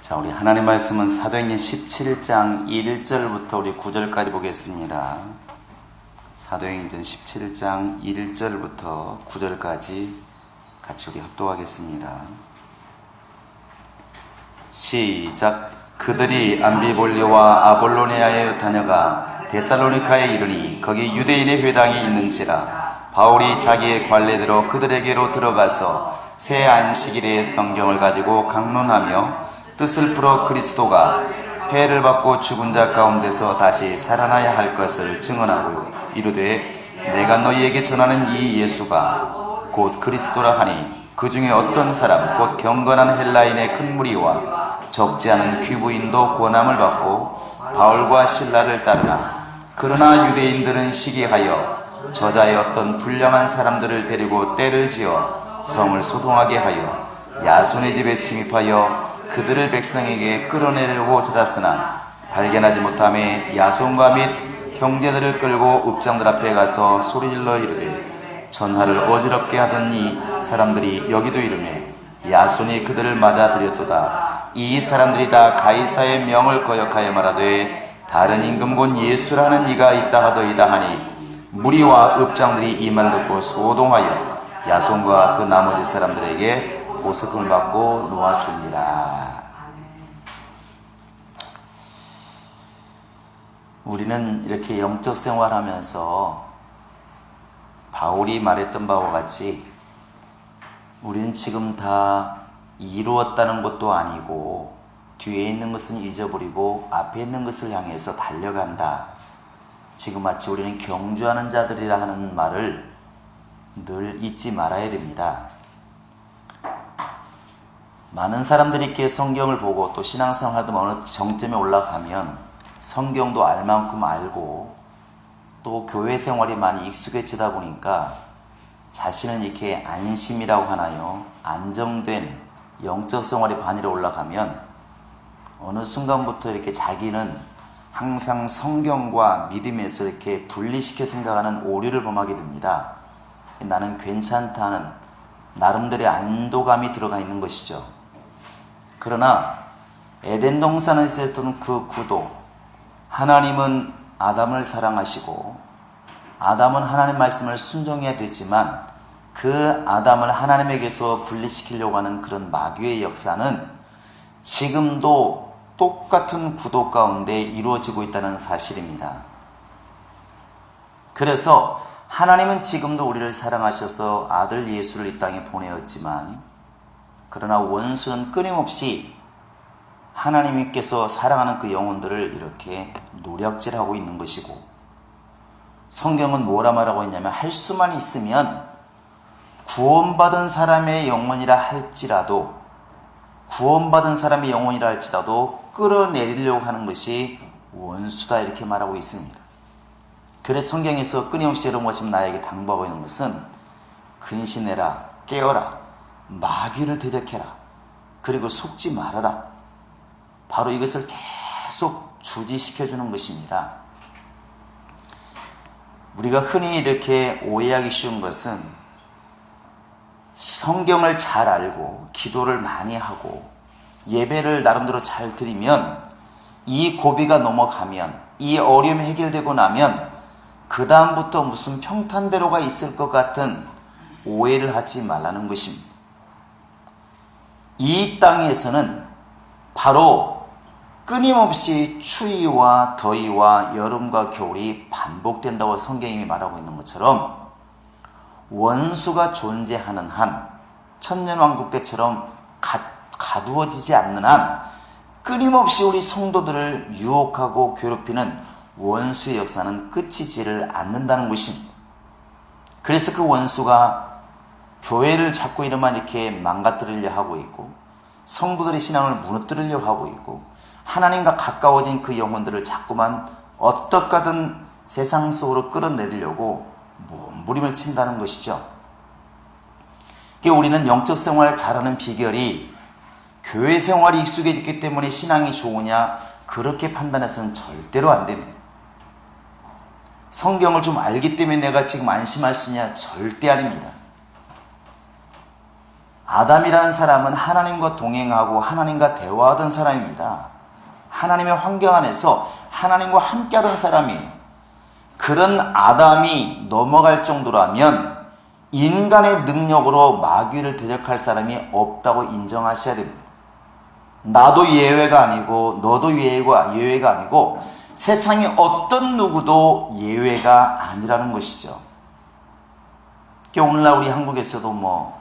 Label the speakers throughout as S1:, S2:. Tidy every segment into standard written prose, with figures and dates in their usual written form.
S1: 자, 우리 하나님 말씀은 사도행전 17장 1절부터 우리 9절까지 보겠습니다. 사도행전 17장 1절부터 9절까지 같이 우리 합독하겠습니다. 시작. 그들이 암비볼리와 아볼로니아에 다녀가 데살로니카에 이르니 거기 유대인의 회당이 있는지라 바울이 자기의 관례대로 그들에게로 들어가서 새 안식일에 성경을 가지고 강론하며 뜻을 풀어 그리스도가 해를 받고 죽은 자 가운데서 다시 살아나야 할 것을 증언하고 이르되 내가 너희에게 전하는 이 예수가 곧 그리스도라 하니 그 중에 어떤 사람 곧 경건한 헬라인의 큰 무리와 적지 않은 귀부인도 권함을 받고 바울과 실라를 따르나 그러나 유대인들은 시기하여 저자의 어떤 불량한 사람들을 데리고 때를 지어 성을 소동하게 하여 야손의 집에 침입하여 그들을 백성에게 끌어내려고 찾았으나 발견하지 못함에 야손과 및 형제들을 끌고 읍장들 앞에 가서 소리질러 이르되 전하를 어지럽게 하던 이 사람들이 여기도 이르매 야손이 그들을 맞아들였도다. 이 사람들이 다 가이사의 명을 거역하여 말하되 다른 임금 곧 예수라는 이가 있다 하더이다 하니 무리와 읍장들이 이 말을 듣고 소동하여 야손과 그 나머지 사람들에게 보석금을 받고 놓아줍니다. 우리는 이렇게 영적 생활하면서 바울이 말했던 바와 같이 우리는 지금 다 이루었다는 것도 아니고 뒤에 있는 것은 잊어버리고 앞에 있는 것을 향해서 달려간다. 지금 마치 우리는 경주하는 자들이라 하는 말을 늘 잊지 말아야 됩니다. 많은 사람들이 이렇게 성경을 보고 또 신앙생활도 어느 정점에 올라가면 성경도 알 만큼 알고 또 교회 생활이 많이 익숙해지다 보니까 자신은 이렇게 안심이라고 하나요? 안정된 영적 생활이 반이로 올라가면 어느 순간부터 이렇게 자기는 항상 성경과 믿음에서 이렇게 분리시켜 생각하는 오류를 범하게 됩니다. 나는 괜찮다는 나름대로의 안도감이 들어가 있는 것이죠. 그러나 에덴 동산에 있었던 그 구도, 하나님은 아담을 사랑하시고 아담은 하나님 말씀을 순종해야 되지만 그 아담을 하나님에게서 분리시키려고 하는 그런 마귀의 역사는 지금도 똑같은 구도 가운데 이루어지고 있다는 사실입니다. 그래서 하나님은 지금도 우리를 사랑하셔서 아들 예수를 이 땅에 보내었지만 그러나 원수는 끊임없이 하나님께서 사랑하는 그 영혼들을 이렇게 노략질하고 있는 것이고 성경은 뭐라 말하고 있냐면 할 수만 있으면 구원받은 사람의 영혼이라 할지라도 끌어내리려고 하는 것이 원수다 이렇게 말하고 있습니다. 그래서 성경에서 끊임없이 이런 것이 나에게 당부하고 있는 것은 근신해라, 깨어라, 마귀를 대적해라, 그리고 속지 말아라. 바로 이것을 계속 주지시켜주는 것입니다. 우리가 흔히 이렇게 오해하기 쉬운 것은 성경을 잘 알고 기도를 많이 하고 예배를 나름대로 잘 드리면 이 고비가 넘어가면 이 어려움이 해결되고 나면 그 다음부터 무슨 평탄대로가 있을 것 같은 오해를 하지 말라는 것입니다. 이 땅에서는 바로 끊임없이 추위와 더위와 여름과 겨울이 반복된다고 성경이 말하고 있는 것처럼 원수가 존재하는 한 천년왕국 때처럼 가두어지지 않는 한 끊임없이 우리 성도들을 유혹하고 괴롭히는 원수의 역사는 끝이지를 않는다는 것입니다. 그래서 그 원수가 교회를 자꾸 이름만 이렇게 망가뜨리려 하고 있고 성도들의 신앙을 무너뜨리려 하고 있고 하나님과 가까워진 그 영혼들을 자꾸만 어떻게든 세상 속으로 끌어내리려고 몸부림을 친다는 것이죠. 우리는 영적 생활을 잘하는 비결이 교회 생활이 익숙해졌기 때문에 신앙이 좋으냐 그렇게 판단해서는 절대로 안 됩니다. 성경을 좀 알기 때문에 내가 지금 안심할 수 있냐 절대 아닙니다. 아담이라는 사람은 하나님과 동행하고 하나님과 대화하던 사람입니다. 하나님의 환경 안에서 하나님과 함께하던 사람이에요. 그런 아담이 넘어갈 정도라면 인간의 능력으로 마귀를 대적할 사람이 없다고 인정하셔야 됩니다. 나도 예외가 아니고 너도 예외가 아니고 세상의 어떤 누구도 예외가 아니라는 것이죠. 오늘날 우리 한국에서도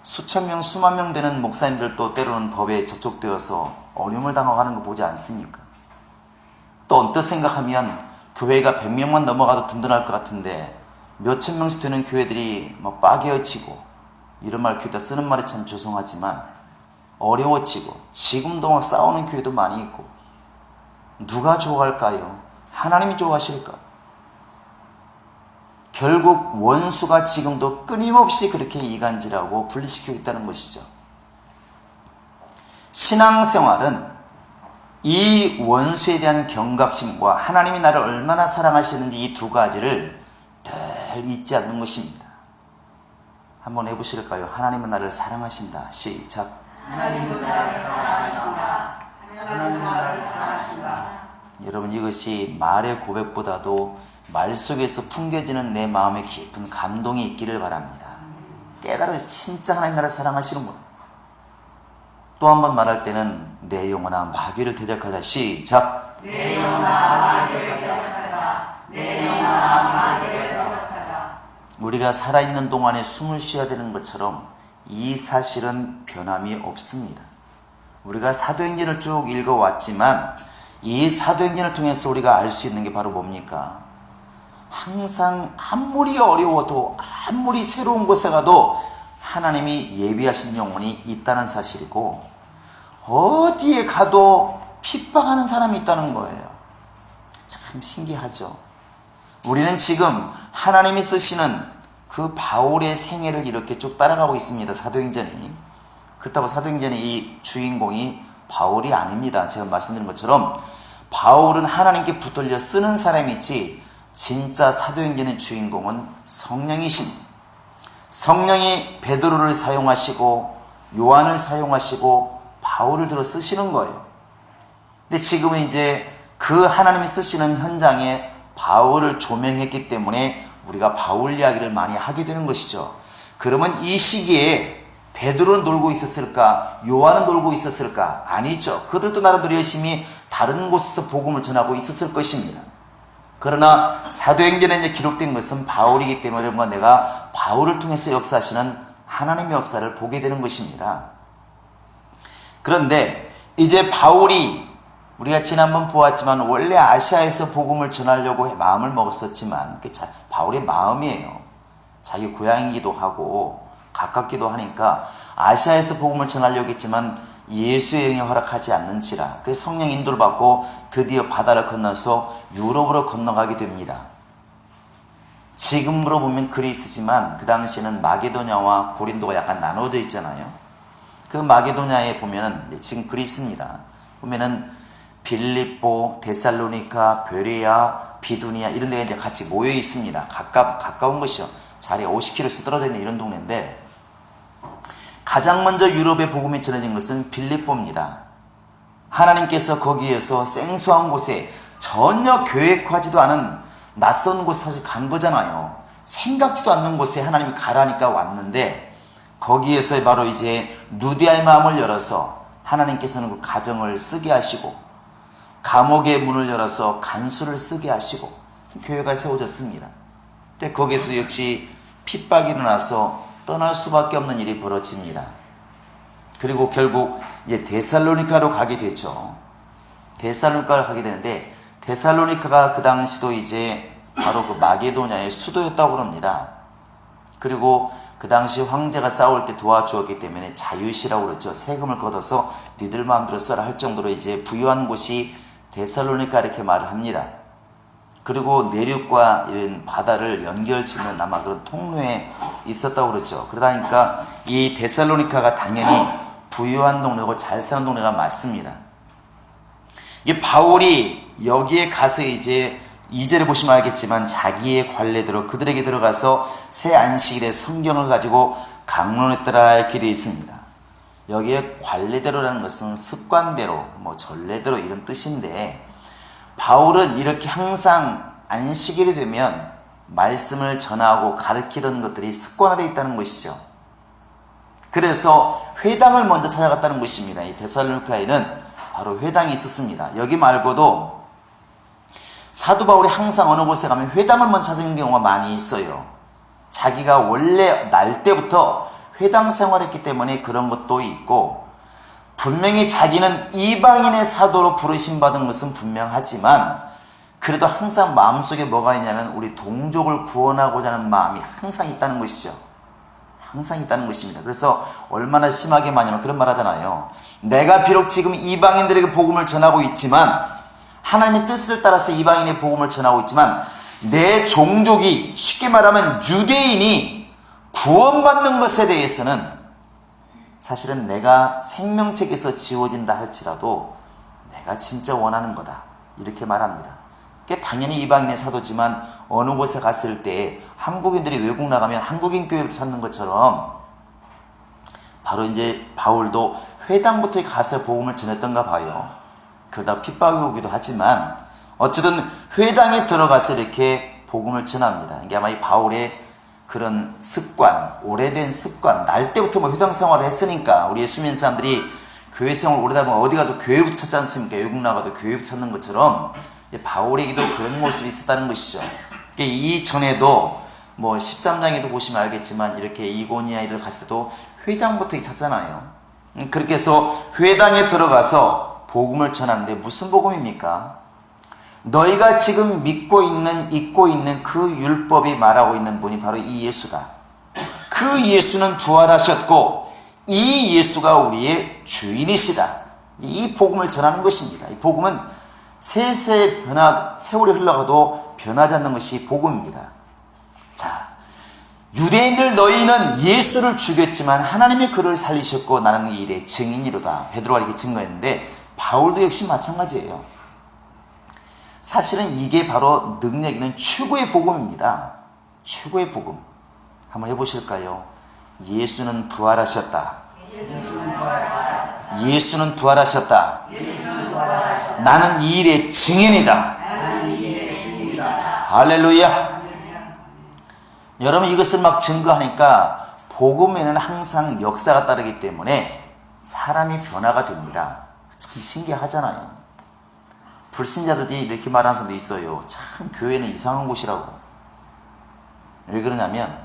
S1: 수천 명, 수만 명 되는 목사님들도 때로는 법에 접촉되어서 어려움을 당하고 하는 거 보지 않습니까? 또 언뜻 생각하면 교회가 100명만 넘어가도 든든할 것 같은데 몇천 명씩 되는 교회들이 빠개어지고, 이런 말 교회다 쓰는 말이 참 죄송하지만 어려워지고, 지금도 싸우는 교회도 많이 있고, 누가 좋아할까요? 하나님이 좋아하실까? 결국 원수가 지금도 끊임없이 그렇게 이간질하고 분리시키고 있다는 것이죠. 신앙생활은 이 원수에 대한 경각심과 하나님이 나를 얼마나 사랑하시는지 이 두 가지를 늘 잊지 않는 것입니다. 한번 해보실까요? 하나님은 나를 사랑하신다. 시작.
S2: 하나님은 나를 사랑하신다. 하나님은 나를 사랑하신다.
S1: 여러분, 이것이 말의 고백보다도 말 속에서 풍겨지는 내 마음의 깊은 감동이 있기를 바랍니다. 깨달아서 진짜 하나님 나를 사랑하시는구나. 또 한 번 말할 때는 내 영혼아 마귀를 대적하자. 시작.
S2: 내 영혼아 마귀를 대적하자. 내 영혼아 마귀를 대적하자.
S1: 우리가 살아있는 동안에 숨을 쉬어야 되는 것처럼 이 사실은 변함이 없습니다. 우리가 사도행전을 쭉 읽어왔지만 이 사도행전을 통해서 우리가 알 수 있는 게 바로 뭡니까? 항상 아무리 어려워도, 아무리 새로운 곳에 가도 하나님이 예비하신 영혼이 있다는 사실이고, 어디에 가도 핍박하는 사람이 있다는 거예요. 참 신기하죠. 우리는 지금 하나님이 쓰시는 그 바울의 생애를 이렇게 쭉 따라가고 있습니다. 사도행전이. 그렇다고 사도행전의 이 주인공이 바울이 아닙니다. 제가 말씀드린 것처럼 바울은 하나님께 붙들려 쓰는 사람이지, 진짜 사도행전의 주인공은 성령이십니다. 성령이 베드로를 사용하시고 요한을 사용하시고 바울을 들어 쓰시는 거예요. 근데 지금은 이제 그 하나님이 쓰시는 현장에 바울을 조명했기 때문에 우리가 바울 이야기를 많이 하게 되는 것이죠. 그러면 이 시기에 베드로는 놀고 있었을까? 요한은 놀고 있었을까? 아니죠. 그들도 나름대로 열심히 다른 곳에서 복음을 전하고 있었을 것입니다. 그러나 사도행전에 이제 기록된 것은 바울이기 때문에 여러분과 내가 바울을 통해서 역사하시는 하나님의 역사를 보게 되는 것입니다. 그런데 이제 바울이, 우리가 지난번 보았지만 원래 아시아에서 복음을 전하려고 마음을 먹었었지만 바울의 마음이에요. 자기 고향이기도 하고 가깝기도 하니까 아시아에서 복음을 전하려고 했지만 예수의 영이 허락하지 않는지라, 그래서 성령 인도를 받고 드디어 바다를 건너서 유럽으로 건너가게 됩니다. 지금으로 보면 그리스지만 그 당시에는 마게도냐와 고린도가 약간 나눠져 있잖아요. 그 마게도냐에 보면은 지금 그리스입니다. 보면은 빌립보, 데살로니카, 베레아, 비두니아 이런 데가 이제 같이 모여 있습니다. 가까운 것이요. 자리가 50km씩 떨어져 있는 이런 동네인데, 가장 먼저 유럽에 복음이 전해진 것은 빌립보입니다. 하나님께서 거기에서 생소한 곳에 전혀 계획하지도 않은 낯선 곳에 사실 간 거잖아요. 생각지도 않는 곳에 하나님이 가라니까 왔는데, 거기에서 바로 이제 루디아의 마음을 열어서 하나님께서는 그 가정을 쓰게 하시고, 감옥의 문을 열어서 간수를 쓰게 하시고 교회가 세워졌습니다. 근데 거기에서 역시 핍박이 일어나서 떠날 수밖에 없는 일이 벌어집니다. 그리고 결국 이제 데살로니카로 가게 되죠. 데살로니카를 가게 되는데, 데살로니카가 그 당시도 이제 바로 그 마게도냐의 수도였다고 합니다. 그리고 그 당시 황제가 싸울 때 도와주었기 때문에 자유시라고 그랬죠. 세금을 걷어서 니들 마음대로 써라 할 정도로 이제 부유한 곳이 데살로니카 이렇게 말을 합니다. 그리고 내륙과 이런 바다를 연결짓는 아마 그런 통로에 있었다고 그러죠. 그러다 보니까 이 데살로니카가 당연히 부유한 동네고 잘 사는 동네가 맞습니다. 이 바울이 여기에 가서 이제 2절에 보시면 알겠지만 자기의 관례대로 그들에게 들어가서 새 안식일에 성경을 가지고 강론했더라 이렇게 되어 있습니다. 여기에 관례대로라는 것은 습관대로, 전례대로 이런 뜻인데, 바울은 이렇게 항상 안식일이 되면 말씀을 전하고 가르치던 것들이 습관화되어 있다는 것이죠. 그래서 회당을 먼저 찾아갔다는 것입니다. 이 데살로니가에는 바로 회당이 있었습니다. 여기 말고도 사도 바울이 항상 어느 곳에 가면 회당을 먼저 찾는 경우가 많이 있어요. 자기가 원래 날 때부터 회당 생활했기 때문에 그런 것도 있고, 분명히 자기는 이방인의 사도로 부르심 받은 것은 분명하지만, 그래도 항상 마음속에 뭐가 있냐면 우리 동족을 구원하고자 하는 마음이 항상 있다는 것이죠. 항상 있다는 것입니다. 그래서 얼마나 심하게 많냐면 그런 말 하잖아요. 내가 비록 지금 이방인들에게 복음을 전하고 있지만, 하나님의 뜻을 따라서 이방인의 복음을 전하고 있지만, 내 종족이, 쉽게 말하면 유대인이 구원받는 것에 대해서는 사실은 내가 생명책에서 지워진다 할지라도 내가 진짜 원하는 거다, 이렇게 말합니다. 당연히 이방인의 사도지만 어느 곳에 갔을 때 한국인들이 외국 나가면 한국인 교회를 찾는 것처럼 바로 이제 바울도 회당부터 가서 복음을 전했던가 봐요. 그러다 핍박이 오기도 하지만 어쨌든 회당에 들어가서 이렇게 복음을 전합니다. 이게 아마 이 바울의 그런 습관, 오래된 습관, 날 때부터 회당 생활을 했으니까, 우리 예수민 사람들이 교회 생활 오래다 보면 어디 가도 교회부터 찾지 않습니까? 외국 나가도 교회부터 찾는 것처럼 바울에게도 그런 모습이 있었다는 것이죠. 이전에도 13장에도 보시면 알겠지만 이렇게 이고니아를 갔을 때도 회당부터 찾잖아요. 그렇게 해서 회당에 들어가서 복음을 전하는데, 무슨 복음입니까? 너희가 지금 잊고 있는 그 율법이 말하고 있는 분이 바로 이 예수다. 그 예수는 부활하셨고 이 예수가 우리의 주인이시다. 이 복음을 전하는 것입니다. 이 복음은 세세의 세월이 흘러가도 변하지 않는 것이 복음입니다. 자, 유대인들 너희는 예수를 죽였지만 하나님이 그를 살리셨고 나는 이 일의 증인이로다. 베드로가 이렇게 증거했는데, 바울도 역시 마찬가지예요. 사실은 이게 바로 능력 있는 최고의 복음입니다. 최고의 복음. 한번 해보실까요? 예수는 부활하셨다. 예수는 부활하셨다. 나는 이 일의 증인이다. 할렐루야. 여러분, 이것을 막 증거하니까 복음에는 항상 역사가 따르기 때문에 사람이 변화가 됩니다. 참 신기하잖아요. 불신자들이 이렇게 말하는 사람도 있어요. 참 교회는 이상한 곳이라고. 왜 그러냐면,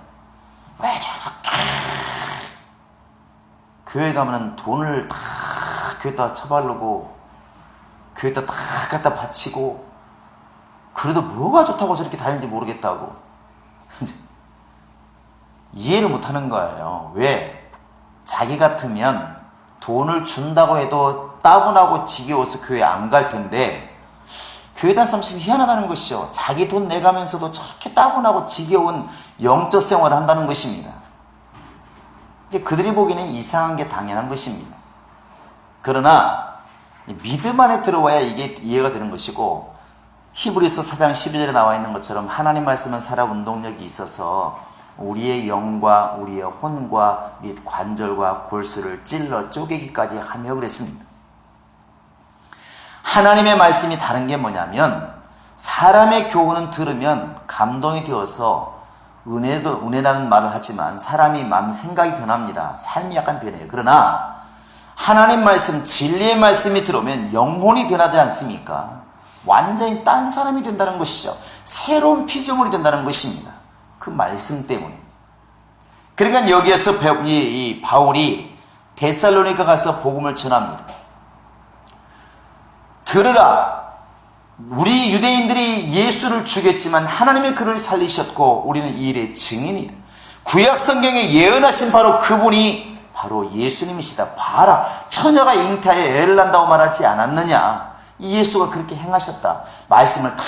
S1: 왜 저렇게 교회 가면 돈을 다 교회에다 처바르고 교회에다 다 갖다 바치고, 그래도 뭐가 좋다고 저렇게 다니는지 모르겠다고 이해를 못하는 거예요. 왜? 자기 같으면 돈을 준다고 해도 따분하고 지겨워서 교회 안 갈 텐데, 교회 다니는 사람 참 희한하다는 것이죠. 자기 돈 내가면서도 저렇게 따분하고 지겨운 영적 생활을 한다는 것입니다. 그들이 보기에는 이상한 게 당연한 것입니다. 그러나 믿음 안에 들어와야 이게 이해가 되는 것이고, 히브리서 4장 12절에 나와 있는 것처럼 하나님 말씀은 살아 운동력이 있어서 우리의 영과 우리의 혼과 및 관절과 골수를 찔러 쪼개기까지 하며 그랬습니다. 하나님의 말씀이 다른 게 뭐냐면, 사람의 교훈은 들으면 감동이 되어서 은혜라는 말을 하지만 사람이 마음 생각이 변합니다. 삶이 약간 변해요. 그러나 하나님 말씀, 진리의 말씀이 들어오면 영혼이 변하지 않습니까? 완전히 딴 사람이 된다는 것이죠. 새로운 피조물이 된다는 것입니다. 그 말씀 때문에. 그러니까 여기에서 이 바울이 데살로니가 가서 복음을 전합니다. 들으라. 우리 유대인들이 예수를 죽였지만 하나님이 그를 살리셨고 우리는 이 일의 증인이다. 구약 성경에 예언하신 바로 그분이 바로 예수님이시다. 봐라, 처녀가 잉태하여 애를 낳는다고 말하지 않았느냐. 이 예수가 그렇게 행하셨다. 말씀을 다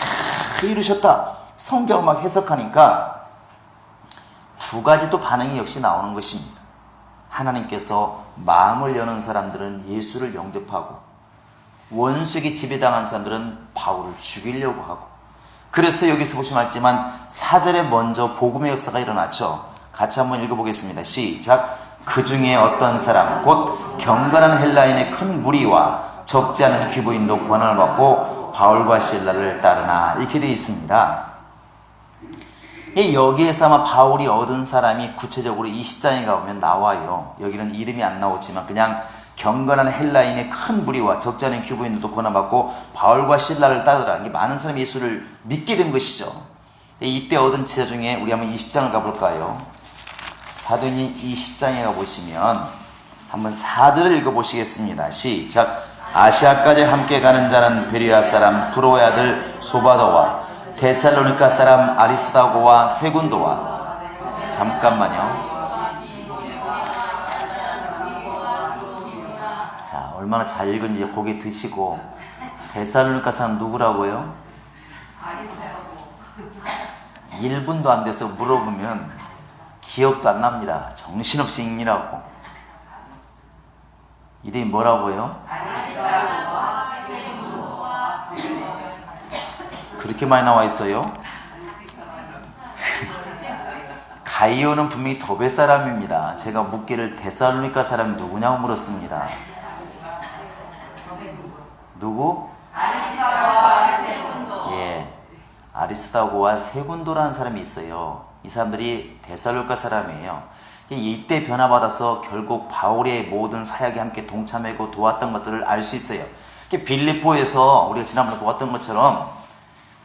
S1: 이루셨다. 성경을 막 해석하니까 두 가지 또 반응이 역시 나오는 것입니다. 하나님께서 마음을 여는 사람들은 예수를 영접하고, 원수에게 지배당한 사람들은 바울을 죽이려고 하고, 그래서 여기서 보시면 알지만 4절에 먼저 복음의 역사가 일어났죠. 같이 한번 읽어보겠습니다. 시작. 그 중에 어떤 사람 곧 경건한 헬라인의 큰 무리와 적지 않은 귀부인도 권한을 받고 바울과 실라를 따르나 이렇게 되어 있습니다. 여기에서 아마 바울이 얻은 사람이 구체적으로 20장에 가보면 나와요. 여기는 이름이 안 나오지만 그냥 경건한 헬라인의 큰 무리와 적지 않은 귀부인도 권한받고 바울과 실라를 따르라. 이게 많은 사람이 예수를 믿게 된 것이죠. 이때 얻은 제자 중에 우리 한번 20장을 가볼까요? 사도행전 20장에 가보시면 한번 4절을 읽어보시겠습니다. 시작. 아시아까지 함께 가는 자는 베레아 사람 두로의 아들 소바더와 데살로니가 사람 아리스다고와 세군도와 잠깐만요. 자, 얼마나 잘 읽은지 고개 드시고 데살로니가 사람 누구라고요? 1분도 안 돼서 물어보면 기억도 안 납니다. 정신없이 읽느라고. 이름이 뭐라고요? 그렇게 많이 나와 있어요? 가이오는 분명히 더베 사람입니다. 제가 묻기를 데살로니가 사람이 누구냐고 물었습니다. 누구? 예, 아리스다고와 세군도라는 사람이 있어요. 이 사람들이 데살로니가 사람이에요. 이때 변화받아서 결국 바울의 모든 사역에 함께 동참하고 도왔던 것들을 알 수 있어요. 빌립보에서 우리가 지난번에 보았던 것처럼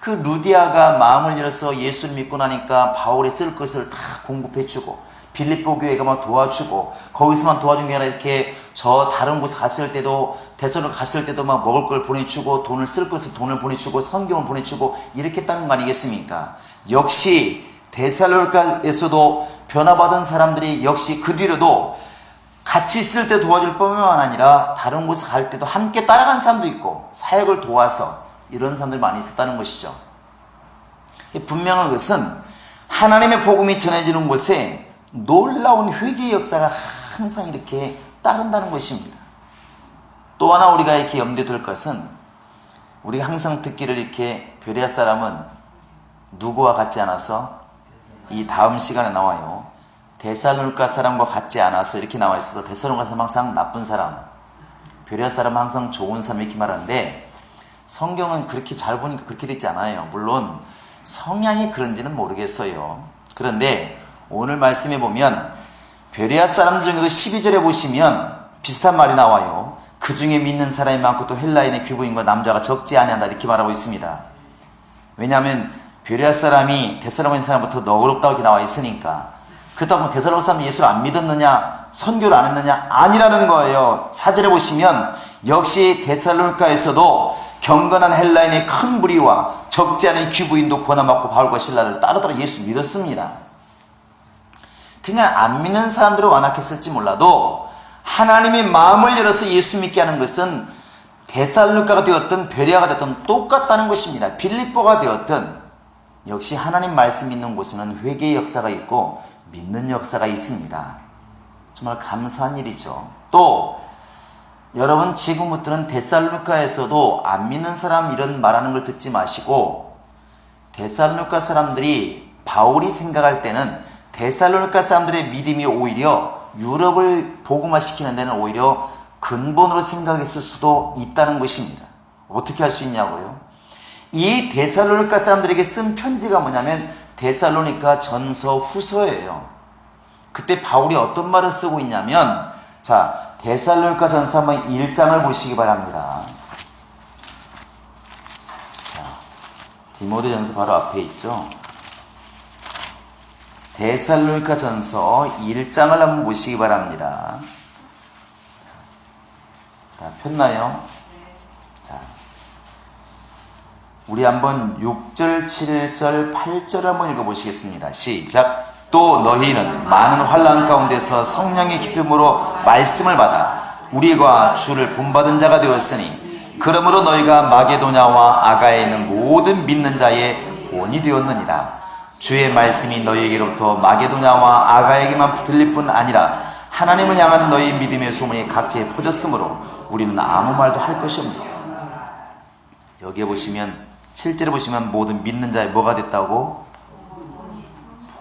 S1: 그 루디아가 마음을 열어서 예수를 믿고 나니까 바울이 쓸 것을 다 공급해주고 빌립보 교회가 막 도와주고 거기서만 도와준 게 아니라 이렇게 저 다른 곳 갔을 때도 데살로니가 갔을 때도 막 먹을 걸 보내주고 돈을 쓸 것을 돈을 보내주고 성경을 보내주고 이렇게 했다는 거 아니겠습니까? 역시 데살로니가에서도 변화받은 사람들이 역시 그 뒤로도 같이 있을 때 도와줄 뿐만 아니라 다른 곳에 갈 때도 함께 따라간 사람도 있고 사역을 도와서 이런 사람들이 많이 있었다는 것이죠. 분명한 것은 하나님의 복음이 전해지는 곳에 놀라운 회개의 역사가 항상 이렇게 따른다는 것입니다. 또 하나 우리가 이렇게 염두에 둘 것은 우리가 항상 듣기를 이렇게 베레아 사람은 누구와 같지 않아서 이 다음 시간에 나와요. 데살로니가 사람과 같지 않아서 이렇게 나와 있어서 데살로니가 사람 항상 나쁜 사람, 베레아 사람은 항상 좋은 사람 이렇게 말하는데 성경은 그렇게 잘 보니까 그렇게 되지 않아요. 물론 성향이 그런지는 모르겠어요. 그런데 오늘 말씀해 보면 베레아 사람 중에도 12절에 보시면 비슷한 말이 나와요. 그 중에 믿는 사람이 많고 또 헬라인의 귀부인과 남자가 적지 아니한다 이렇게 말하고 있습니다. 왜냐하면 베레아 사람이 데살로니가 사람부터 너그럽다고 이렇게 나와 있으니까. 그렇다고 데살로니가 사람이 예수를 안 믿었느냐 선교를 안 했느냐 아니라는 거예요. 4절에 보시면 역시 데살로니가에서도 경건한 헬라인의 큰 무리와 적지 않은 귀부인도 권한받고 바울과 실라를 따르더라 예수 믿었습니다. 그냥 안 믿는 사람들을 완악했을지 몰라도 하나님의 마음을 열어서 예수 믿게 하는 것은 데살로니가가 되었든 베레아가 되었든 똑같다는 것입니다. 빌립보가 되었든 역시 하나님 말씀 있는 곳에는 회개의 역사가 있고 믿는 역사가 있습니다. 정말 감사한 일이죠. 또 여러분 지금부터는 데살로니가에서도 안 믿는 사람 이런 말하는 걸 듣지 마시고 데살로니가 사람들이 바울이 생각할 때는 데살로니가 사람들의 믿음이 오히려 유럽을 복음화시키는 데는 오히려 근본으로 생각했을 수도 있다는 것입니다. 어떻게 할 수 있냐고요? 이 데살로니가 사람들에게 쓴 편지가 뭐냐면 데살로니가 전서 후서예요. 그때 바울이 어떤 말을 쓰고 있냐면 자 데살로니가 전서 한번 1장을 보시기 바랍니다. 자, 디모데 전서 바로 앞에 있죠. 데살로니가 전서 1장을 한번 보시기 바랍니다. 자, 폈나요? 자, 우리 한번 6절, 7절, 8절 한번 읽어보시겠습니다. 시작. 또 너희는 많은 환난 가운데서 성령의 기쁨으로 말씀을 받아 우리가 주를 본받은 자가 되었으니 그러므로 너희가 마게도냐와 아가에 있는 모든 믿는 자의 본이 되었느니라. 주의 말씀이 너희에게로부터 마게도냐와 아가에게만 들릴 뿐 아니라 하나님을 향하는 너희 믿음의 소문이 각지에 퍼졌으므로 우리는 아무 말도 할 것이 없다. 여기에 보시면 실제로 보시면 모든 믿는 자의 뭐가 됐다고?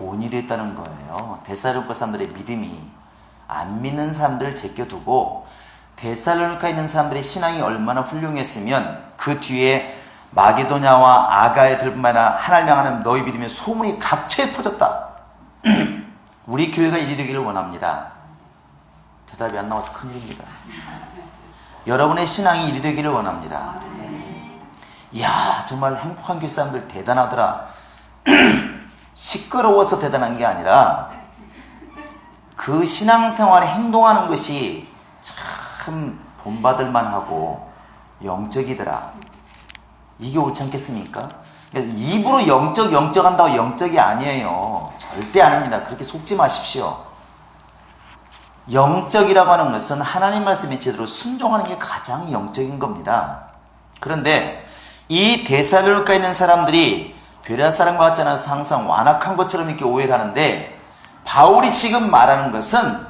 S1: 본이 됐다는 거예요. 데살로니가 사람들의 믿음이 안 믿는 사람들을 제껴두고 데살로니카에 있는 사람들의 신앙이 얼마나 훌륭했으면 그 뒤에 마게도냐와 아가야들뿐만 아니라 하나님 향하는 너희 믿음의 소문이 각처에 퍼졌다. 우리 교회가 이리 되기를 원합니다. 대답이 안 나와서 큰일입니다. 여러분의 신앙이 이리 되기를 원합니다. 이야, 정말 행복한 교회 사람들 대단하더라. 시끄러워서 대단한 게 아니라 그 신앙생활에 행동하는 것이 참 본받을 만하고 영적이더라. 이게 옳지 않겠습니까? 입으로 영적 한다고 영적이 아니에요. 절대 아닙니다. 그렇게 속지 마십시오. 영적이라고 하는 것은 하나님 말씀에 제대로 순종하는 게 가장 영적인 겁니다. 그런데 이 데살로니카에 있는 사람들이 베레아 사람과 같지 않아서 항상 완악한 것처럼 이렇게 오해를 하는데, 바울이 지금 말하는 것은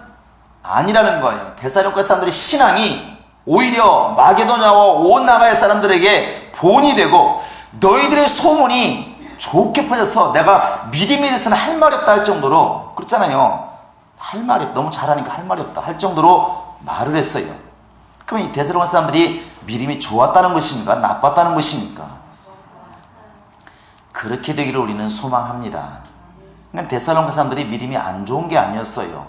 S1: 아니라는 거예요. 데살로니카 사람들의 신앙이 오히려 마게도냐와 온 나가야 사람들에게 본이 되고 너희들의 소문이 좋게 퍼져서 내가 믿음에 대해서는 할 말이 없다 할 정도로, 그렇잖아요. 할 말이 없다. 너무 잘하니까 할 말이 없다 할 정도로 말을 했어요. 그럼 이 데살로니카 사람들이 믿음이 좋았다는 것입니까? 나빴다는 것입니까? 그렇게 되기를 우리는 소망합니다. 그러니까 데살로니카 사람들이 믿음이 안 좋은 게 아니었어요.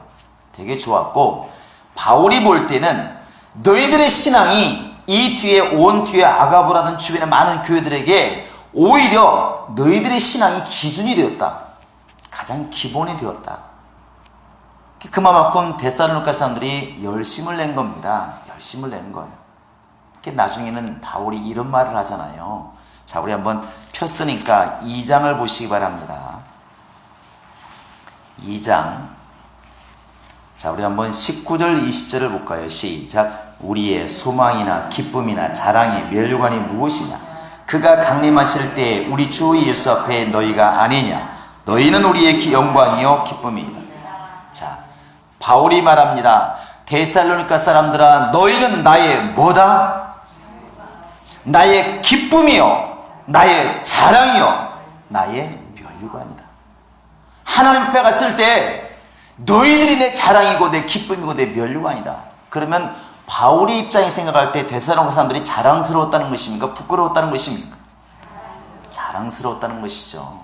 S1: 되게 좋았고, 바울이 볼 때는 너희들의 신앙이 이 뒤에 온 뒤에 아가보라든 주변의 많은 교회들에게 오히려 너희들의 신앙이 기준이 되었다. 가장 기본이 되었다. 그만큼 데살로니카 사람들이 열심을 낸 겁니다. 열심을 낸 거예요. 나중에는 바울이 이런 말을 하잖아요. 자, 우리 한번 폈으니까 2장을 보시기 바랍니다. 2장. 자, 우리 한번 19절 20절을 볼까요? 시작. 우리의 소망이나 기쁨이나 자랑의 멸류관이 무엇이냐? 그가 강림하실 때 우리 주 예수 앞에 너희가 아니냐? 너희는 우리의 영광이요 기쁨이니라. 자, 바울이 말합니다. 데살로니카 사람들아, 너희는 나의 뭐다? 나의 기쁨이요, 나의 자랑이요, 나의 멸류관이다. 하나님 앞에 갔을 때 너희들이 내 자랑이고 내 기쁨이고 내 멸류관이다. 그러면 바울의 입장에 생각할 때 데살로니카 사람들이 자랑스러웠다는 것입니까? 부끄러웠다는 것입니까? 자랑스러웠다는 것이죠.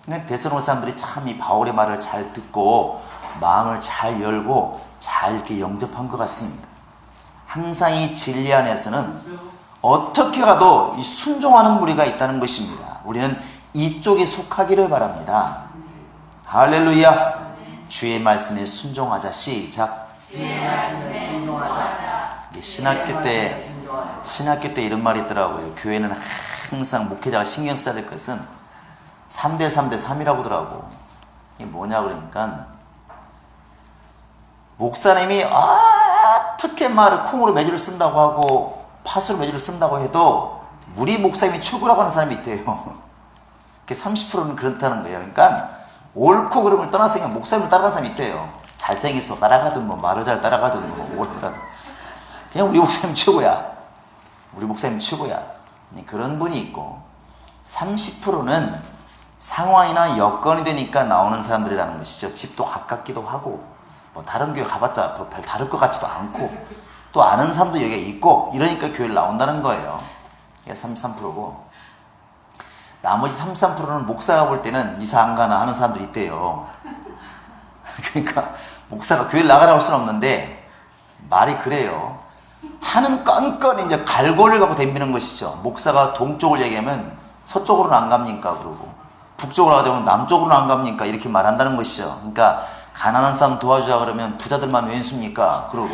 S1: 데살로니카 사람들이 참 이 바울의 말을 잘 듣고 마음을 잘 열고 잘 이렇게 영접한 것 같습니다. 항상 이 진리 안에서는 어떻게 가도 이 순종하는 무리가 있다는 것입니다. 우리는 이쪽에 속하기를 바랍니다. 할렐루야. 주의 말씀에 순종하자. 시작.
S2: 주의 말씀에 순종하자.
S1: 신학교 때 이런 말이 있더라고요. 교회는 항상 목회자가 신경 써야 될 것은 3대 3대 3이라고 하더라고. 이게 뭐냐 그러니까, 목사님이 어떻게 말을 콩으로 매주를 쓴다고 하고 팥으로 매주를 쓴다고 해도 우리 목사님이 최고라고 하는 사람이 있대요. 30%는 그렇다는 거예요. 그러니까 옳고 그름을 떠나서 그냥 목사님을 따라가는 사람이 있대요. 잘생겨서 따라가든 뭐 말을 잘 따라가든 뭐 오르든 그냥 우리 목사님 최고야. 우리 목사님 최고야. 그런 분이 있고, 30%는 상황이나 여건이 되니까 나오는 사람들이라는 것이죠. 집도 가깝기도 하고 뭐 다른 교회 가봤자 별 다를 것 같지도 않고 또 아는 사람도 여기에 있고 이러니까 교회를 나온다는 거예요. 이게 33%고 나머지 33%는 목사가 볼 때는 이사 안 가나 하는 사람들이 있대요. 그러니까 목사가 교회를 나가라고 할 수는 없는데 말이 그래요. 하는 건건이 이제 갈고리를 갖고 덤비는 것이죠. 목사가 동쪽을 얘기하면 서쪽으로는 안 갑니까? 그러고 북쪽으로 가자면 남쪽으로는 안 갑니까? 이렇게 말한다는 것이죠. 그러니까 가난한 사람 도와주자 그러면 부자들만 왼수입니까? 그러고,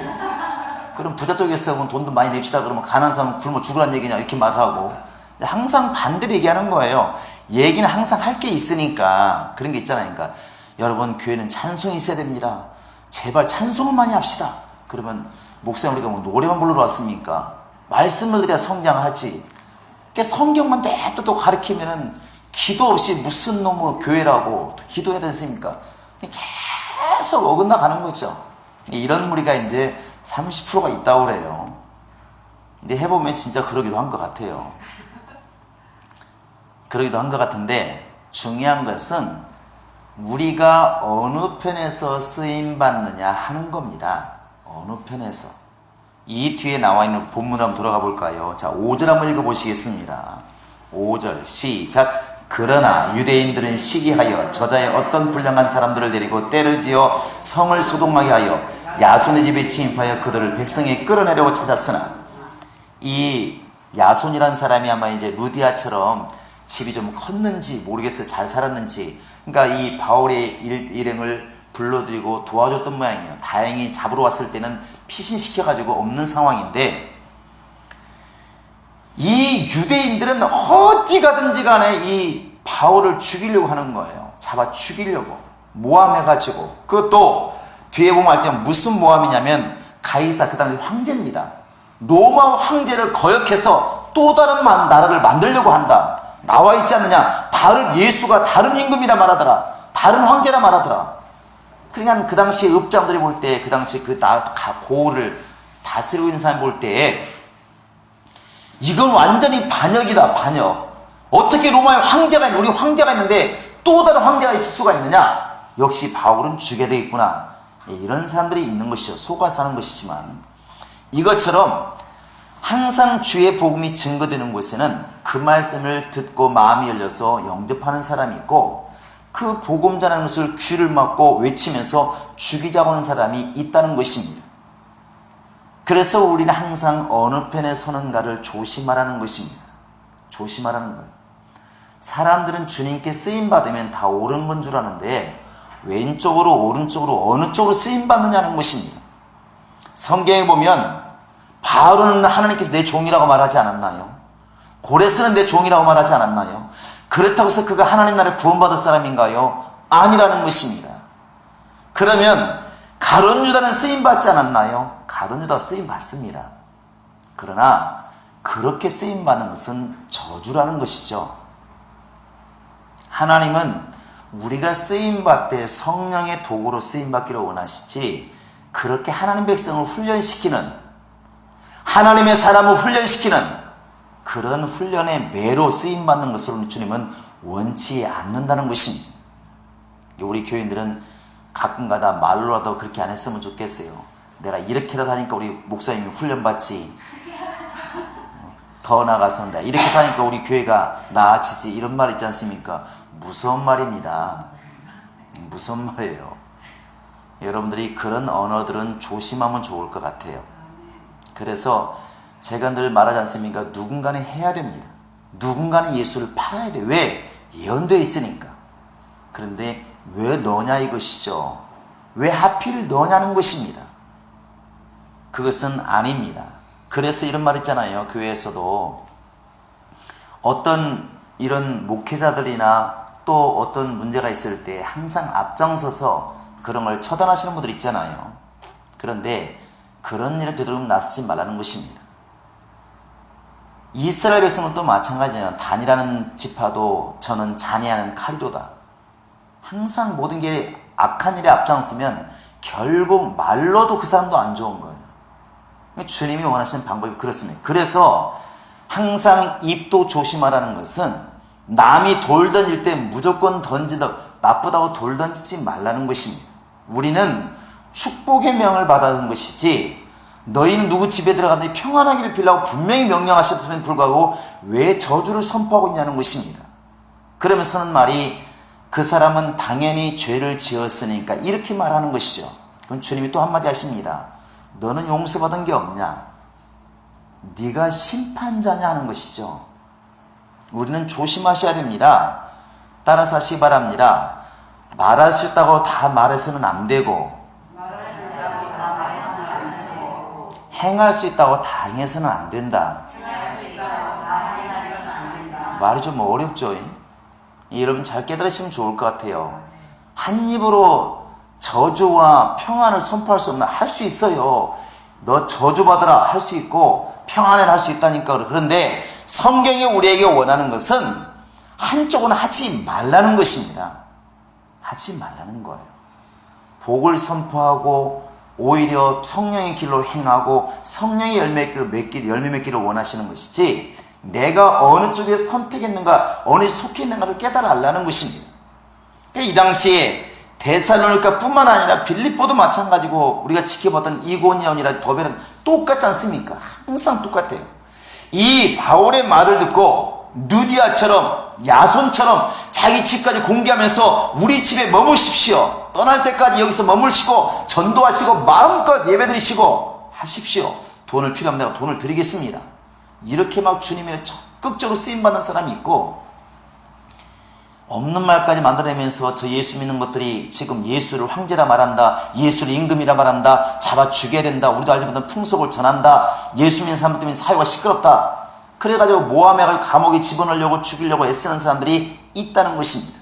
S1: 그럼 부자 쪽에서 돈도 많이 냅시다 그러면 가난한 사람은 굶어 죽으란 얘기냐? 이렇게 말을 하고, 항상 반대로 얘기하는 거예요. 얘기는 항상 할 게 있으니까. 그런 게 있잖아요. 그러니까 여러분, 교회는 찬송이 있어야 됩니다. 제발 찬송을 많이 합시다. 그러면 목사님, 우리가 뭐 노래만 부르러 왔습니까? 말씀을 드려야 성장을 하지. 그러니까 성경만 또 가르치면은 기도 없이 무슨 놈의 교회라고 기도해야 되습니까? 계속 어긋나 가는 거죠. 이런 무리가 이제 30%가 있다고 그래요. 근데 해보면 진짜 그러기도 한 것 같아요. 그러기도 한 것 같은데, 중요한 것은 우리가 어느 편에서 쓰임받느냐 하는 겁니다. 어느 편에서. 이 뒤에 나와 있는 본문 한번 돌아가 볼까요? 자, 5절 한번 읽어보시겠습니다. 5절 시작. 그러나 유대인들은 시기하여 저자의 어떤 불량한 사람들을 데리고 때를 지어 성을 소동하게 하여 야손의 집에 침입하여 그들을 백성에 끌어내려고 찾았으나, 이 야손이란 사람이 아마 이제 루디아처럼 집이 좀 컸는지 모르겠어요. 잘 살았는지. 그러니까 이 바울의 일행을 불러들이고 도와줬던 모양이에요. 다행히 잡으러 왔을 때는 피신시켜가지고 없는 상황인데, 이 유대인들은 어디 가든지 간에 이 바울을 죽이려고 하는 거예요. 잡아 죽이려고 모함해가지고. 그것도 뒤에 보면 알 때 무슨 모함이냐면 가이사, 그 당시 황제입니다. 로마 황제를 거역해서 또 다른 나라를 만들려고 한다. 나와 있지 않느냐. 다른 예수가 다른 임금이라 말하더라. 다른 황제라 말하더라. 그러니까 그 당시 읍장들이 볼 때, 그 당시 그 고을을 다스리고 있는 사람이 볼 때 이건 완전히 반역이다. 반역. 어떻게 로마의 황제가 있는데, 우리 황제가 있는데 또 다른 황제가 있을 수가 있느냐. 역시 바울은 죽여야 되겠구나. 이런 사람들이 있는 것이죠. 속아 사는 것이지만, 이것처럼 항상 주의 복음이 증거되는 곳에는 그 말씀을 듣고 마음이 열려서 영접하는 사람이 있고, 그 복음 전하는 것을 귀를 막고 외치면서 죽이자고 하는 사람이 있다는 것입니다. 그래서 우리는 항상 어느 편에 서는가를 조심하라는 것입니다. 조심하라는 거예요. 사람들은 주님께 쓰임받으면 다 옳은 건 줄 아는데 왼쪽으로 오른쪽으로 어느 쪽으로 쓰임받느냐는 것입니다. 성경에 보면 바울은 하나님께서 내 종이라고 말하지 않았나요? 고레스는 내 종이라고 말하지 않았나요? 그렇다고 해서 그가 하나님 나라를 구원받을 사람인가요? 아니라는 것입니다. 그러면 가룟 유다는 쓰임받지 않았나요? 가룟 유다 쓰임받습니다. 그러나 그렇게 쓰임받는 것은 저주라는 것이죠. 하나님은 우리가 쓰임받되 성령의 도구로 쓰임받기를 원하시지, 그렇게 하나님 백성을 훈련시키는, 하나님의 사람을 훈련시키는 그런 훈련의 매로 쓰임받는 것을 주님은 원치 않는다는 것입니다. 우리 교인들은 가끔가다 말로라도 그렇게 안 했으면 좋겠어요. 내가 이렇게라도 하니까 우리 목사님이 훈련받지, 더 나아가서 내가 이렇게 하니까 우리 교회가 나아지지, 이런 말 있지 않습니까? 무서운 말입니다. 무서운 말이에요. 여러분들이 그런 언어들은 조심하면 좋을 것 같아요. 그래서 제가 늘 말하지 않습니까? 누군가는 해야 됩니다. 누군가는 예수를 팔아야 돼. 왜? 예언되어 있으니까. 그런데 왜 너냐 이것이죠. 왜 하필 너냐는 것입니다. 그것은 아닙니다. 그래서 이런 말 있잖아요. 교회에서도 어떤 이런 목회자들이나 또 어떤 문제가 있을 때 항상 앞장서서 그런 걸 처단하시는 분들 있잖아요. 그런데 그런 일을 되도록 나서지 말라는 것입니다. 이스라엘 백성은 또 마찬가지예요. 단이라는 지파도 저는 잔해하는 칼이로다. 항상 모든 게 악한 일에 앞장서면 결국 말로도 그 사람도 안 좋은 거예요. 주님이 원하시는 방법이 그렇습니다. 그래서 항상 입도 조심하라는 것은 남이 돌 던질 때 무조건 나쁘다고 돌 던지지 말라는 것입니다. 우리는 축복의 명을 받아든 것이지, 너희는 누구 집에 들어가더니 평안하기를 빌라고 분명히 명령하셨음에도 불구하고 왜 저주를 선포하고 있냐는 것입니다. 그러면서는 말이, 그 사람은 당연히 죄를 지었으니까, 이렇게 말하는 것이죠. 그럼 주님이 또 한마디 하십니다. 너는 용서받은 게 없냐? 네가 심판자냐 하는 것이죠. 우리는 조심하셔야 됩니다. 따라서 하시기 바랍니다. 말할 수 있다고 다 말해서는 안 되고, 행할 수 있다고 다 행해서는 안 된다. 말이 좀 어렵죠? 여러분 잘 깨달으시면 좋을 것 같아요. 한 입으로 저주와 평안을 선포할 수 없나? 할 수 있어요. 너 저주받으라 할 수 있고 평안을 할 수 있다니까. 그런데 성경이 우리에게 원하는 것은 한쪽은 하지 말라는 것입니다. 하지 말라는 거예요. 복을 선포하고 오히려 성령의 길로 행하고 성령의 열매 맺기를 원하시는 것이지, 내가 어느 쪽에 선택했는가, 어느 쪽에 속해 있는가를 깨달아 알라는 것입니다. 이 당시에 데살로니가뿐만 아니라 빌립보도 마찬가지고 우리가 지켜봤던 이고니온이나 더베는 똑같지 않습니까? 항상 똑같아요. 이 바울의 말을 듣고 누디아처럼 야손처럼 자기 집까지 공개하면서 우리 집에 머무십시오. 떠날 때까지 여기서 머물시고 전도하시고 마음껏 예배드리시고 하십시오. 돈을 필요하면 내가 돈을 드리겠습니다. 이렇게 막 주님의 적극적으로 쓰임받는 사람이 있고, 없는 말까지 만들어내면서 저 예수 믿는 것들이 지금 예수를 황제라 말한다, 예수를 임금이라 말한다, 잡아 죽여야 된다, 우리도 알지 못한 풍속을 전한다, 예수 믿는 사람들 때문에 사회가 시끄럽다, 그래가지고 모함해가지고 감옥에 집어넣으려고 죽이려고 애쓰는 사람들이 있다는 것입니다.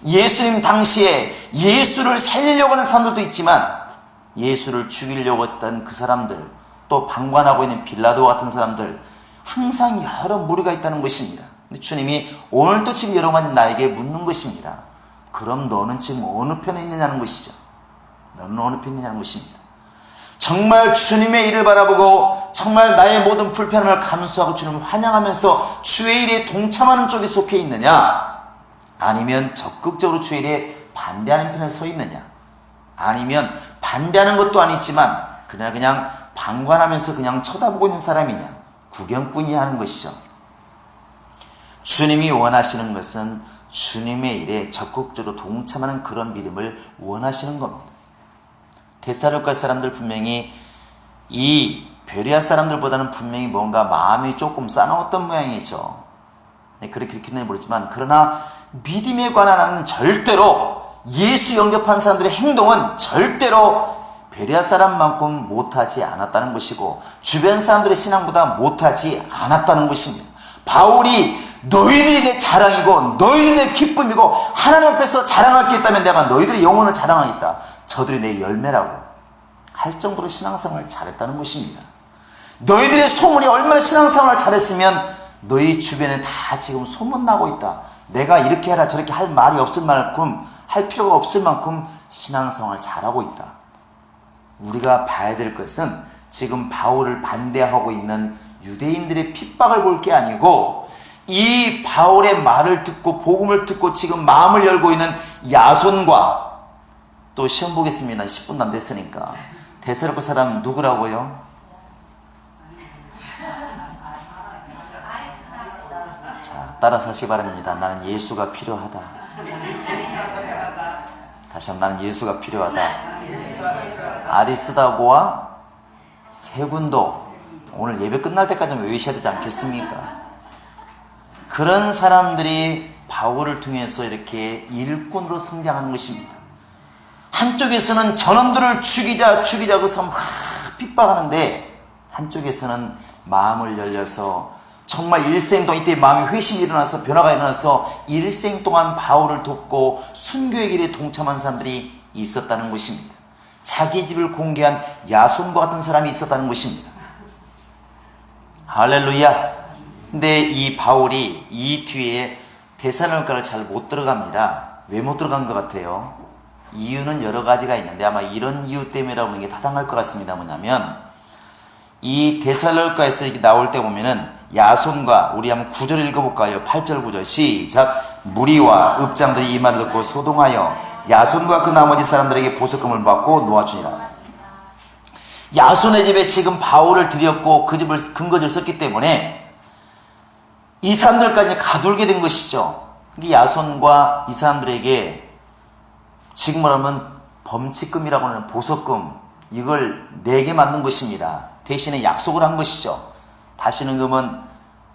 S1: 예수님 당시에 예수를 살리려고 하는 사람들도 있지만 예수를 죽이려고 했던 그 사람들, 또 방관하고 있는 빌라도 같은 사람들, 항상 여러 무리가 있다는 것입니다. 근데 주님이 오늘도 지금 여러분이 나에게 묻는 것입니다. 그럼 너는 지금 어느 편에 있느냐는 것이죠. 너는 어느 편에 있느냐는 것입니다. 정말 주님의 일을 바라보고 정말 나의 모든 불편함을 감수하고 주님을 환영하면서 주의 일에 동참하는 쪽에 속해 있느냐, 아니면 적극적으로 주의 일에 반대하는 편에 서 있느냐, 아니면 반대하는 것도 아니지만 그냥 방관하면서 그냥 쳐다보고 있는 사람이냐, 구경꾼이 하는 것이죠. 주님이 원하시는 것은 주님의 일에 적극적으로 동참하는 그런 믿음을 원하시는 겁니다. 데살로니가 사람들 분명히 이 베레아 사람들보다는 분명히 뭔가 마음이 조금 싸나웠던 모양이죠. 네, 그렇게 읽히는지 모르지만, 그러나 믿음에 관한 한은 절대로, 예수 영접한 사람들의 행동은 절대로 베레아 사람만큼 못하지 않았다는 것이고 주변 사람들의 신앙보다 못하지 않았다는 것입니다. 바울이 너희들이 내 자랑이고 너희들이 내 기쁨이고 하나님 앞에서 자랑할 게 있다면 내가 너희들의 영혼을 자랑하겠다, 저들이 내 열매라고 할 정도로 신앙생활을 잘했다는 것입니다. 너희들의 소문이 얼마나 신앙생활을 잘했으면 너희 주변에 다 지금 소문나고 있다, 내가 이렇게 해라 저렇게 할 말이 없을 만큼, 할 필요가 없을 만큼 신앙생활을 잘하고 있다. 우리가 봐야 될 것은 지금 바울을 반대하고 있는 유대인들의 핍박을 볼 게 아니고, 이 바울의 말을 듣고 복음을 듣고 지금 마음을 열고 있는 야손과, 또 시험 보겠습니다. 10분도 안 됐으니까. 데살로니가 사람 누구라고요? 자, 따라서 하시 바랍니다. 나는 예수가 필요하다. 다시 한번, 나는 예수가 필요하다. 아리스다고와 세군도 오늘 예배 끝날 때까지는 외우셔야 되지 않겠습니까? 그런 사람들이 바울을 통해서 이렇게 일꾼으로 성장하는 것입니다. 한쪽에서는 저놈들을 죽이자 그래서 막 핍박하는데, 한쪽에서는 마음을 열려서 정말 일생 동안, 이때 마음이 회심이 일어나서 변화가 일어나서 일생 동안 바울을 돕고 순교의 길에 동참한 사람들이 있었다는 것입니다. 자기 집을 공개한 야손과 같은 사람이 있었다는 것입니다. 할렐루야. 근데 이 바울이 이 뒤에 데살로니가를 잘 못 들어갑니다. 왜 못 들어간 것 같아요? 이유는 여러 가지가 있는데 아마 이런 이유 때문이라고 하는 게 타당할 것 같습니다. 뭐냐면, 이 데살로니가에서 이렇게 나올 때 보면은 야손과, 우리 한번 9절 읽어볼까요? 8절 9절 시작. 무리와 읍장들이 이 말을 듣고 소동하여 야손과 그 나머지 사람들에게 보석금을 받고 놓아주니라. 야손의 집에 지금 바울을 들였고 그 집을 근거지를 썼기 때문에 이 사람들까지 가둘게 된 것이죠. 야손과 이 사람들에게 지금 말하면 범칙금이라고 하는 보석금, 이걸 내게 만든 것입니다. 대신에 약속을 한 것이죠. 다시는 그러면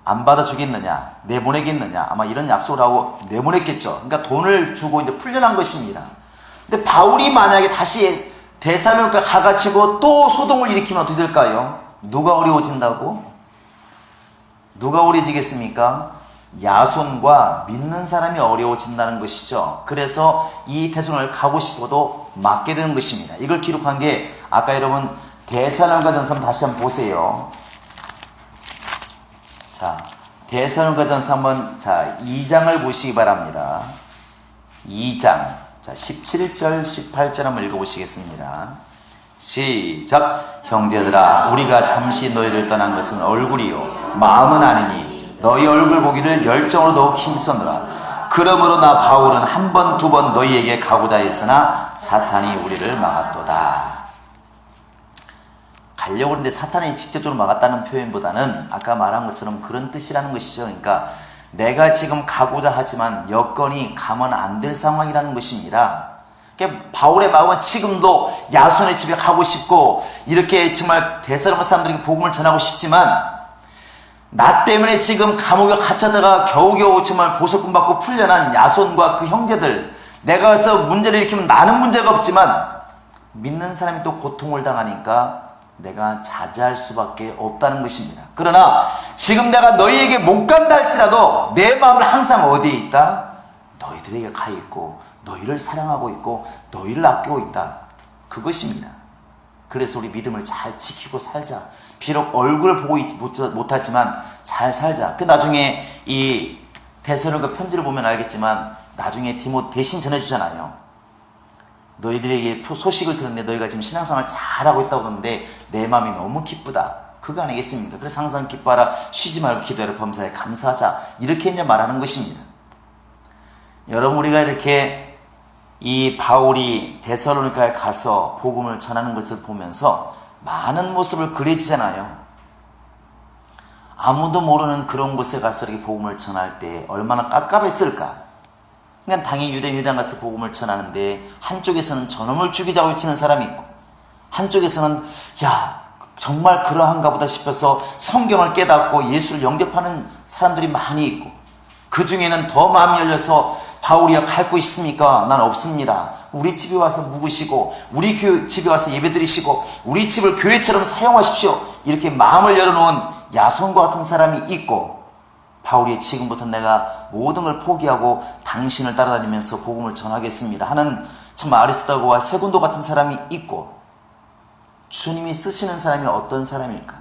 S1: 안 받아주겠느냐, 내보내겠느냐, 아마 이런 약속을 하고 내보냈겠죠. 그러니까 돈을 주고 이제 풀려난 것입니다. 근데 바울이 만약에 다시 데살로니가 가가지고 또 소동을 일으키면 어떻게 될까요? 누가 어려워진다고? 누가 어려워지겠습니까? 야손과 믿는 사람이 어려워진다는 것이죠. 그래서 이 데살로니가를 가고 싶어도 맞게 되는 것입니다. 이걸 기록한 게 아까 여러분 데살로니가 전서 다시 한번 보세요. 자, 데살로니가 전서 한번 2장을 보시기 바랍니다. 2장, 자 17절 18절 한번 읽어보시겠습니다. 시작. 형제들아, 우리가 잠시 너희를 떠난 것은 얼굴이요 마음은 아니니 너희 얼굴 보기를 열정으로 더욱 힘쓰느라 그러므로 나 바울은 한 번 두 번 너희에게 가고자 했으나 사탄이 우리를 막았도다. 가려고 했는데 사탄이 직접적으로 막았다는 표현보다는 아까 말한 것처럼 그런 뜻이라는 것이죠. 그러니까 내가 지금 가고자 하지만 여건이 가면 안 될 상황이라는 것입니다. 그러니까 바울의 마음은 지금도 야손의 집에 가고 싶고 이렇게 정말 데살로니가 사람들에게 복음을 전하고 싶지만 나 때문에 지금 감옥에 갇혀다가 겨우겨우 정말 보석금 받고 풀려난 야손과 그 형제들, 내가 가서 문제를 일으키면 나는 문제가 없지만 믿는 사람이 또 고통을 당하니까 내가 자제할 수밖에 없다는 것입니다. 그러나 지금 내가 너희에게 못 간다 할지라도 내 마음은 항상 어디에 있다? 너희들에게 가 있고 너희를 사랑하고 있고 너희를 아끼고 있다. 그것입니다. 그래서 우리 믿음을 잘 지키고 살자. 비록 얼굴을 보고 못하지만 잘 살자. 그 나중에 이 데살로니가 편지를 보면 알겠지만 나중에 디모데 대신 전해주잖아요. 너희들에게 소식을 들었는데 너희가 지금 신앙생활 잘하고 있다고 하는데 내 마음이 너무 기쁘다. 그거 아니겠습니까? 그래서 항상 기뻐하라, 쉬지 말고 기도하라, 범사에 감사하자. 이렇게 이제 말하는 것입니다. 여러분, 우리가 이렇게 이 바울이 데살로니가에 가서 복음을 전하는 것을 보면서 많은 모습을 그려지잖아요. 아무도 모르는 그런 곳에 가서 이렇게 복음을 전할 때 얼마나 깝깝했을까. 그러니까 당연히 유대인회당 가서 복음을 전하는데 한쪽에서는 저놈을 죽이자고 외치는 사람이 있고 한쪽에서는 야 정말 그러한가 보다 싶어서 성경을 깨닫고 예수를 영접하는 사람들이 많이 있고 그 중에는 더 마음이 열려서 바울이야 갈 곳 있습니까? 난 없습니다. 우리 집에 와서 묵으시고 우리 집에 와서 예배드리시고 우리 집을 교회처럼 사용하십시오. 이렇게 마음을 열어놓은 야손과 같은 사람이 있고 바울이 지금부터 내가 모든 걸 포기하고 당신을 따라다니면서 복음을 전하겠습니다 하는 정말 아리스토고와 세군도 같은 사람이 있고 주님이 쓰시는 사람이 어떤 사람일까?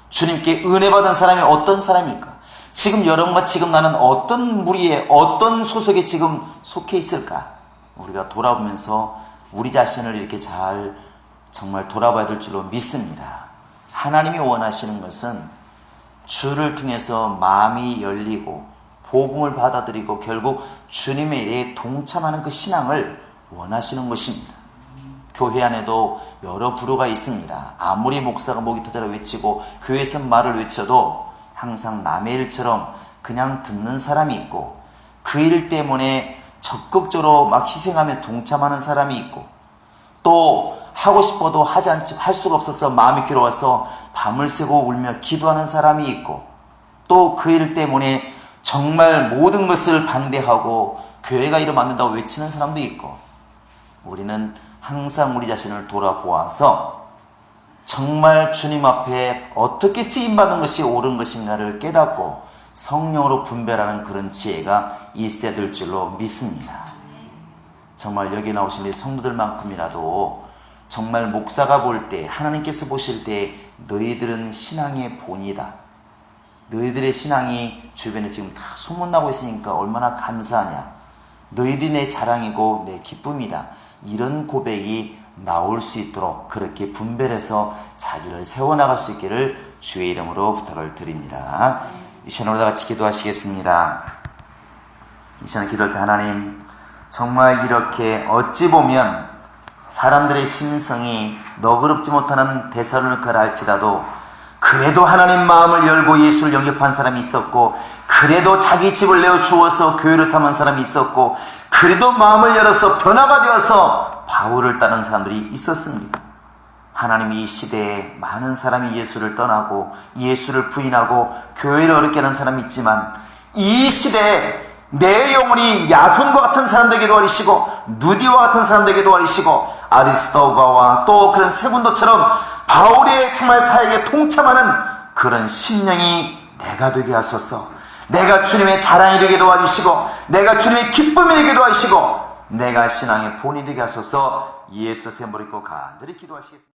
S1: 주님께 은혜 받은 사람이 어떤 사람일까? 지금 여러분과 지금 나는 어떤 무리에 어떤 소속에 지금 속해 있을까? 우리가 돌아보면서 우리 자신을 이렇게 잘 정말 돌아봐야 될 줄로 믿습니다. 하나님이 원하시는 것은 주를 통해서 마음이 열리고 복음을 받아들이고 결국 주님의 일에 동참하는 그 신앙을 원하시는 것입니다. 교회 안에도 여러 부류가 있습니다. 아무리 목사가 목이 터져라 외치고 교회에서 말을 외쳐도 항상 남의 일처럼 그냥 듣는 사람이 있고 그 일 때문에 적극적으로 막 희생하며 동참하는 사람이 있고 또 하고 싶어도 하지 않지 할 수가 없어서 마음이 괴로워서 밤을 새고 울며 기도하는 사람이 있고 또 그 일 때문에 정말 모든 것을 반대하고 교회가 이러면 안 된다고 외치는 사람도 있고 우리는 항상 우리 자신을 돌아보아서 정말 주님 앞에 어떻게 쓰임받은 것이 옳은 것인가를 깨닫고 성령으로 분별하는 그런 지혜가 있어야 될 줄로 믿습니다. 정말 여기 나오신 우리 성도들만큼이라도 정말 목사가 볼 때 하나님께서 보실 때 너희들은 신앙의 본이다. 너희들의 신앙이 주변에 지금 다 소문나고 있으니까 얼마나 감사하냐. 너희들이 내 자랑이고 내 기쁨이다. 이런 고백이 나올 수 있도록 그렇게 분별해서 자기를 세워나갈 수 있기를 주의 이름으로 부탁을 드립니다. 이 시간 우리 다 같이 기도하시겠습니다. 이 시간 기도할 때 하나님 정말 이렇게 어찌 보면 사람들의 심성이 너그럽지 못하는 데살로니가라 할지라도 그래도 하나님 마음을 열고 예수를 영접한 사람이 있었고 그래도 자기 집을 내어 주어서 교회를 삼은 사람이 있었고 그래도 마음을 열어서 변화가 되어서 바울을 따른 사람들이 있었습니다. 하나님 이 시대에 많은 사람이 예수를 떠나고 예수를 부인하고 교회를 어렵게 하는 사람이 있지만 이 시대에 내 영혼이 야손과 같은 사람들에게도 아리시고 누디와 같은 사람들에게도 아리시고 아리스토가와 또 그런 세군도처럼 바울의 정말 사역에 동참하는 그런 심령이 내가 되게 하소서. 내가 주님의 자랑이 되게 도와주시고 내가 주님의 기쁨이 되게 도와주시고 내가 신앙의 본이 되게 하소서. 예수의 이름으로 간절히 기도하시겠습니다.